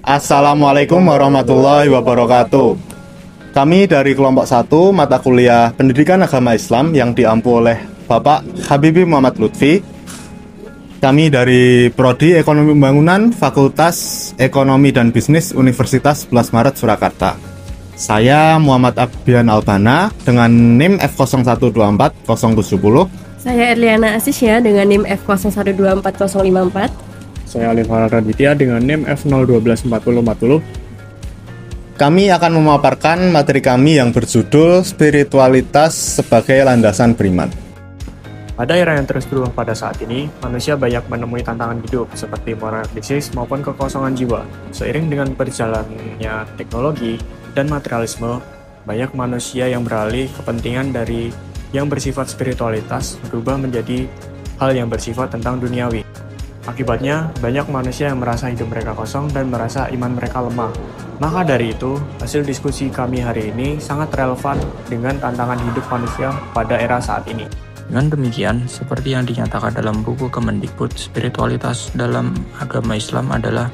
Assalamualaikum warahmatullahi wabarakatuh. Kami dari kelompok 1 mata kuliah Pendidikan Agama Islam yang diampu oleh Bapak Habibie Muhammad Lutfi. Kami dari Prodi Ekonomi Pembangunan Fakultas Ekonomi dan Bisnis Universitas 11 Maret Surakarta. Saya Muhammad Abdian Albana dengan NIM F0124070. Saya Erliana Asisya dengan NIM F0124054. Saya Alif Raditya dengan NIM F0124040. Kami akan memaparkan materi kami yang berjudul Spiritualitas sebagai Landasan Beriman. Pada era yang terus berubah pada saat ini, manusia banyak menemui tantangan hidup seperti moral krisis maupun kekosongan jiwa. Seiring dengan berjalannya teknologi dan materialisme, banyak manusia yang beralih kepentingan dari yang bersifat spiritualitas berubah menjadi hal yang bersifat tentang duniawi. Akibatnya, banyak manusia yang merasa hidup mereka kosong dan merasa iman mereka lemah. Maka dari itu, hasil diskusi kami hari ini sangat relevan dengan tantangan hidup manusia pada era saat ini. Dengan demikian, seperti yang dinyatakan dalam buku Kemendikbud, spiritualitas dalam agama Islam adalah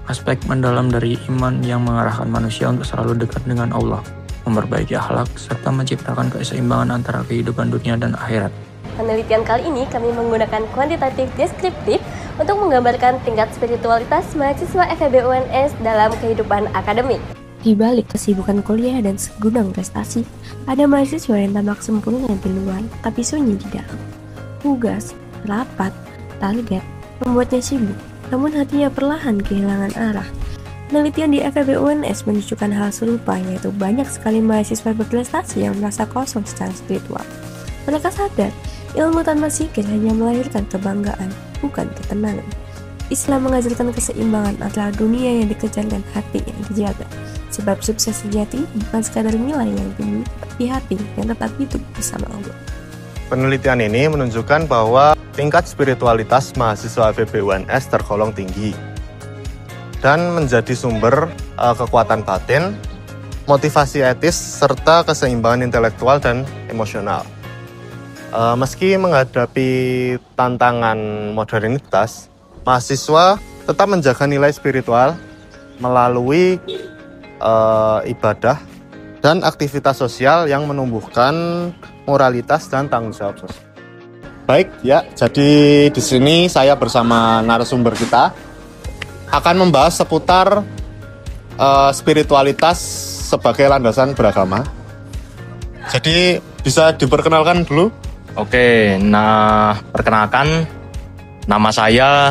aspek mendalam dari iman yang mengarahkan manusia untuk selalu dekat dengan Allah, memperbaiki akhlak, serta menciptakan keseimbangan antara kehidupan dunia dan akhirat. Penelitian kali ini kami menggunakan kuantitatif deskriptif untuk menggambarkan tingkat spiritualitas mahasiswa FEB UNS dalam kehidupan akademik. Di balik kesibukan kuliah dan segudang prestasi, ada mahasiswa yang tampak sempurna di luar, tapi sunyi di dalam. Tugas, rapat, target, membuatnya sibuk, namun hatinya perlahan kehilangan arah. Penelitian di FEB UNS menunjukkan hal serupa, yaitu banyak sekali mahasiswa berprestasi yang merasa kosong secara spiritual. Mereka sadar, ilmu tanpa zikir hanya melahirkan kebanggaan, bukan ketenangan. Islam mengajarkan keseimbangan antara dunia yang dikejar dan hati yang dijaga. Sebab sukses sejati bukan sekadar nilai yang tinggi, tapi hati yang tetap hidup bersama Allah. Penelitian ini menunjukkan bahwa tingkat spiritualitas mahasiswa FEB UNS tergolong tinggi dan menjadi sumber kekuatan batin, motivasi etis, serta keseimbangan intelektual dan emosional. Meski menghadapi tantangan modernitas, mahasiswa tetap menjaga nilai spiritual melalui ibadah dan aktivitas sosial yang menumbuhkan moralitas dan tanggung jawab sosial. Baik, ya, jadi di sini saya bersama narasumber kita akan membahas seputar spiritualitas sebagai landasan beragama. Jadi bisa diperkenalkan dulu? Oke, perkenalkan, nama saya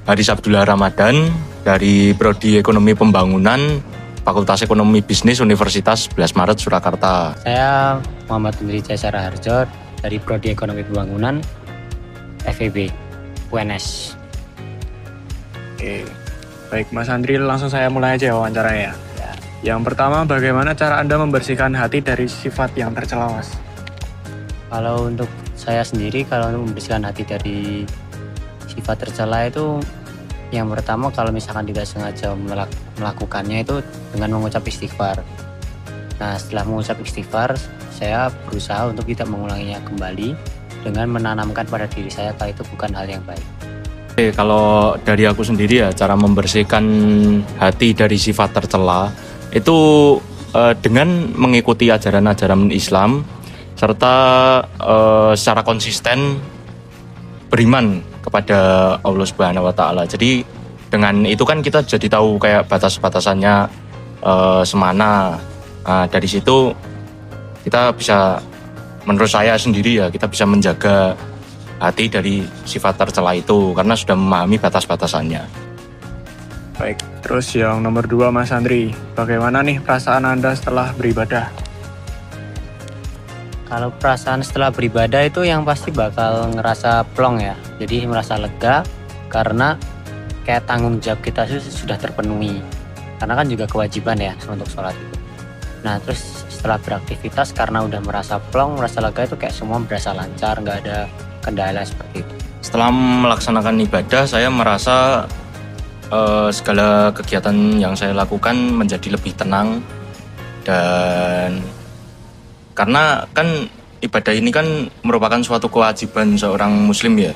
Haris Abdullah Ramadan dari Prodi Ekonomi Pembangunan Fakultas Ekonomi Bisnis Universitas 11 Maret Surakarta. Saya Muhammad Indri Caesar Harjo dari Prodi Ekonomi Pembangunan FEB UNS. Oke, baik Mas Andri, langsung saya mulai aja wawancaranya. Ya. Yang pertama, bagaimana cara Anda membersihkan hati dari sifat yang tercela, Mas? Kalau untuk saya sendiri, kalau membersihkan hati dari sifat tercela itu, yang pertama kalau misalkan tidak sengaja melakukannya itu dengan mengucap istighfar. Nah, setelah mengucap istighfar, saya berusaha untuk tidak mengulanginya kembali dengan menanamkan pada diri saya kalau itu bukan hal yang baik. Oke, kalau dari aku sendiri ya, cara membersihkan hati dari sifat tercela itu dengan mengikuti ajaran-ajaran Islam, serta secara konsisten beriman kepada Allah Subhanahu wa Ta'ala. Jadi dengan itu kan kita jadi tahu kayak batas-batasannya semana. Nah, dari situ kita bisa, menurut saya sendiri ya, kita bisa menjaga hati dari sifat tercela itu karena sudah memahami batas-batasannya. Baik, terus yang nomor 2 Mas Andri, bagaimana nih perasaan Anda setelah beribadah? Kalau perasaan setelah beribadah itu yang pasti bakal ngerasa plong ya. Jadi merasa lega karena kayak tanggung jawab kita sudah terpenuhi. Karena kan juga kewajiban ya untuk sholat itu. Nah terus setelah beraktivitas karena udah merasa plong, merasa lega itu kayak semua berasa lancar, nggak ada kendala seperti itu. Setelah melaksanakan ibadah, saya merasa segala kegiatan yang saya lakukan menjadi lebih tenang. Dan karena kan ibadah ini kan merupakan suatu kewajiban seorang muslim ya,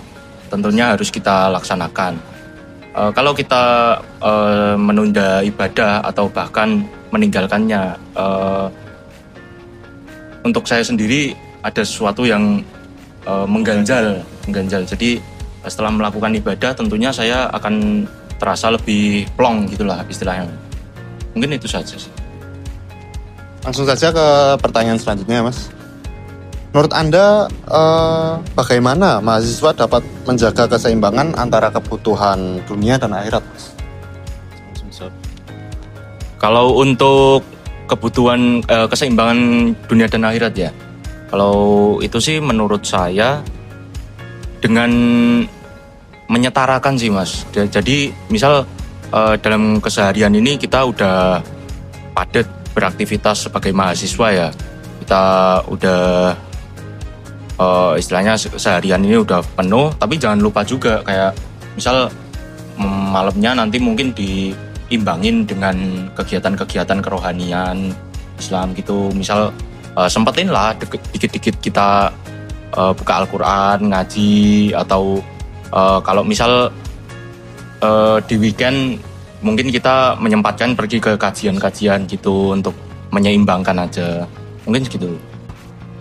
tentunya harus kita laksanakan. kalau kita menunda ibadah atau bahkan meninggalkannya, untuk saya sendiri ada sesuatu yang mengganjal. Jadi setelah melakukan ibadah tentunya saya akan terasa lebih plong gitulah istilahnya. Mungkin itu saja sih. Langsung saja ke pertanyaan selanjutnya, Mas. Menurut Anda, bagaimana mahasiswa dapat menjaga keseimbangan antara kebutuhan dunia dan akhirat, Mas? Kalau untuk kebutuhan keseimbangan dunia dan akhirat ya, kalau itu sih menurut saya dengan menyetarakan sih, Mas. Jadi misal dalam keseharian ini kita udah padat beraktivitas sebagai mahasiswa ya, kita udah istilahnya seharian ini udah penuh, tapi jangan lupa juga kayak misal malamnya nanti mungkin diimbangin dengan kegiatan-kegiatan kerohanian Islam gitu. Misal sempetin lah dikit-dikit kita buka Al-Quran, ngaji, atau kalau misal di weekend mungkin kita menyempatkan pergi ke kajian-kajian gitu untuk menyeimbangkan aja. Mungkin segitu.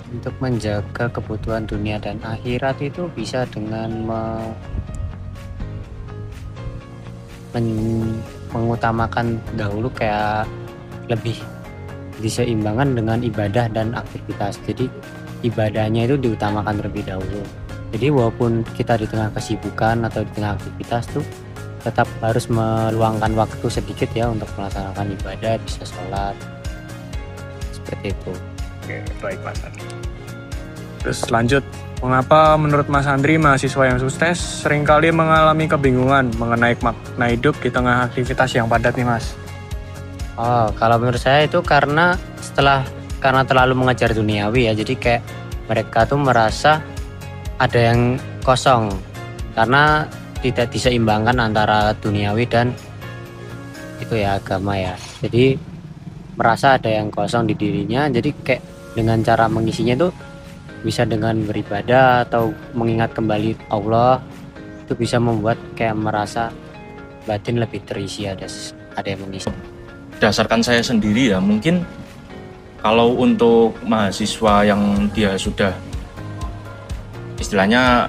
Untuk menjaga kebutuhan dunia dan akhirat itu bisa dengan mengutamakan dahulu kayak lebih diseimbangkan dengan ibadah dan aktivitas. Jadi ibadahnya itu diutamakan terlebih dahulu. Jadi walaupun kita di tengah kesibukan atau di tengah aktivitas tuh tetap harus meluangkan waktu sedikit ya untuk melaksanakan ibadah, bisa sholat seperti itu. Oke, baik Mas Andri. Terus lanjut, mengapa menurut Mas Andri mahasiswa yang sukses seringkali mengalami kebingungan mengenai makna hidup di tengah aktivitas yang padat nih Mas? Oh, kalau menurut saya itu karena terlalu mengejar duniawi ya, jadi kayak mereka tuh merasa ada yang kosong karena tidak diseimbangkan antara duniawi dan itu ya agama ya. Jadi merasa ada yang kosong di dirinya, jadi kayak dengan cara mengisinya itu bisa dengan beribadah atau mengingat kembali Allah, itu bisa membuat kayak merasa batin lebih terisi, ada yang mengisi. Berdasarkan saya sendiri ya, mungkin kalau untuk mahasiswa yang dia sudah istilahnya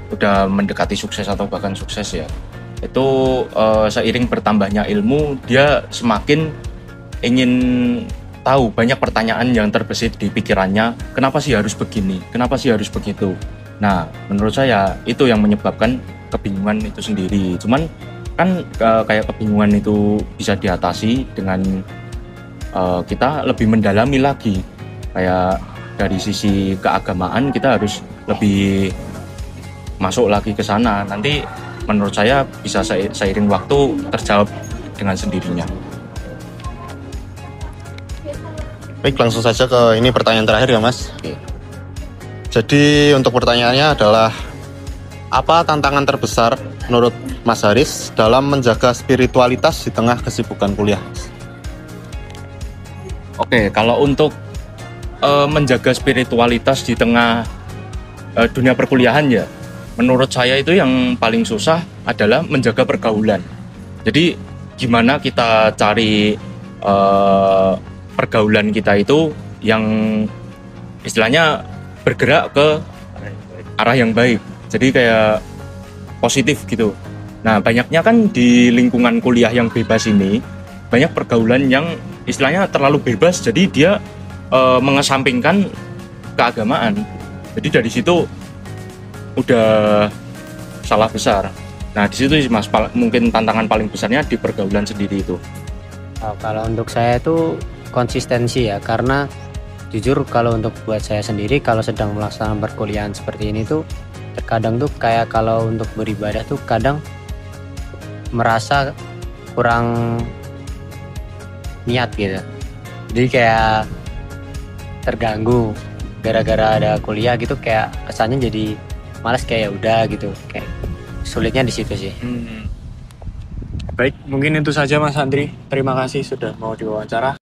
udah mendekati sukses atau bahkan sukses ya, itu seiring bertambahnya ilmu dia semakin ingin tahu, banyak pertanyaan yang terbesit di pikirannya, kenapa sih harus begini, kenapa sih harus begitu. Nah menurut saya itu yang menyebabkan kebingungan itu sendiri. Cuman kan kayak kebingungan itu bisa diatasi dengan kita lebih mendalami lagi, kayak dari sisi keagamaan kita harus lebih masuk lagi ke sana. Nanti menurut saya bisa seiring waktu terjawab dengan sendirinya. Baik, langsung saja ke ini pertanyaan terakhir ya Mas. Oke. Jadi untuk pertanyaannya adalah, apa tantangan terbesar menurut Mas Haris dalam menjaga spiritualitas di tengah kesibukan kuliah? Oke, kalau untuk menjaga spiritualitas di tengah dunia perkuliahan ya, menurut saya itu yang paling susah adalah menjaga pergaulan. Jadi gimana kita cari pergaulan kita itu yang istilahnya bergerak ke arah yang baik, jadi kayak positif gitu. Nah banyaknya kan di lingkungan kuliah yang bebas ini banyak pergaulan yang istilahnya terlalu bebas, jadi dia mengesampingkan keagamaan. Jadi dari situ udah salah besar. Nah di situ Mas, mungkin tantangan paling besarnya di pergaulan sendiri itu. Kalau untuk saya itu konsistensi ya, karena jujur kalau untuk buat saya sendiri kalau sedang melaksanakan perkuliahan seperti ini tuh terkadang tuh kayak kalau untuk beribadah tuh kadang merasa kurang niat gitu. Jadi kayak terganggu gara-gara ada kuliah gitu, kayak kesannya jadi malas, kayak udah gitu, kayak sulitnya di situ sih. Baik, mungkin itu saja Mas Andri. Terima kasih sudah mau diwawancara.